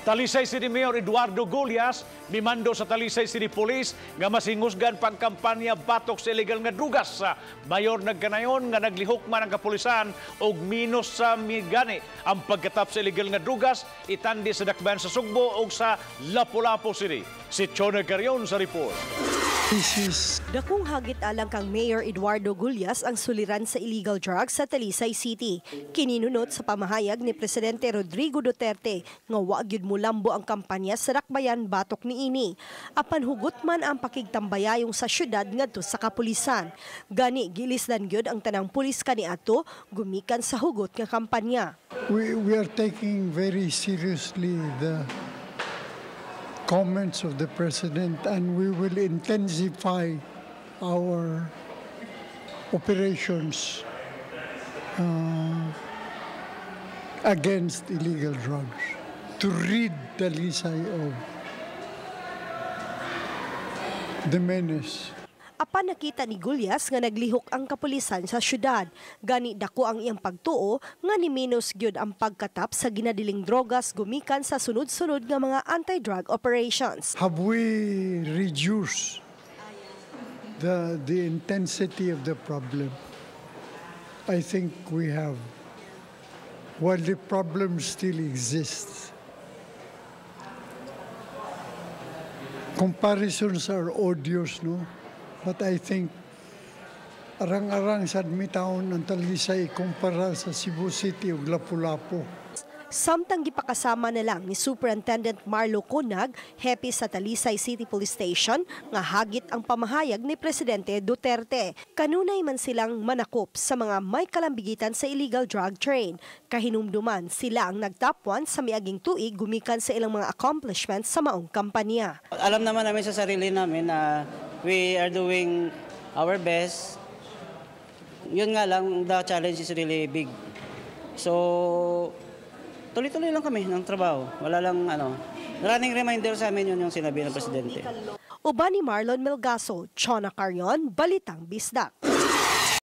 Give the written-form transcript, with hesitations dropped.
Talisay City Mayor Eduardo Gullias mimando sa Talisay City Police nga mas hingusgan pang kampanya batok sa illegal nga drugas. Mayor nagkanayon nga naglihok man ang kapolisan og minus sa migani ang pagkatap sa illegal nga drugas itandi sa dakbayan sa Sugbo og sa Lapu-Lapu City. Si Chona Carrion sa report. Dakong hagit alang kang Mayor Eduardo Gullias ang suliran sa illegal drugs sa Talisay City. Kininunot sa pamahayag ni Presidente Rodrigo Duterte nga wa gyud mulambo ang kampanya sa dakbayan batok niini. Apan hugot man ang pakigtambayayong sa syudad ngadto sa Kapolisan. Gani gilisdan gyud ang tanang pulis kaniadto gumikan sa hugot nga kampanya. We are taking very seriously the comments of the President, and we will intensify our operations against illegal drugs to rid Talisay of the menace. Apan nakita ni Gullias nga naglihok ang kapulisan sa syudad. Gani dako ang iyang pagtuo nga ni minus gyud ang pagkatap sa ginadiling drogas gumikan sa sunod-sunod nga mga anti-drug operations. Have we reduced the intensity of the problem? I think we have. While the problem still exists, comparisons are odious, no? But I think arang-arang sa admitaon ng Talisay kumpara sa Cebu City ug Lapu-Lapu. Samtang gipakasama na lang ni Superintendent Marlo Conag, hepe sa Talisay City Police Station, nga hagit ang pamahayag ni Presidente Duterte. Kanunay man silang manakop sa mga may kalambigitan sa illegal drug train. Kahinumduman sila ang nag-top 1 sa miaging tuig gumikan sa ilang mga accomplishments sa maong kampanya. Alam naman namin sa sarili namin na we are doing our best. Yun nga lang, the challenge is really big. So, tuloy-tuloy lang kami ng trabaho. Wala lang running reminder sa amin yun yung sinabi ng Presidente. Uban ni Marlon Melgaso, Chona Carrion, Balitang Bisdak.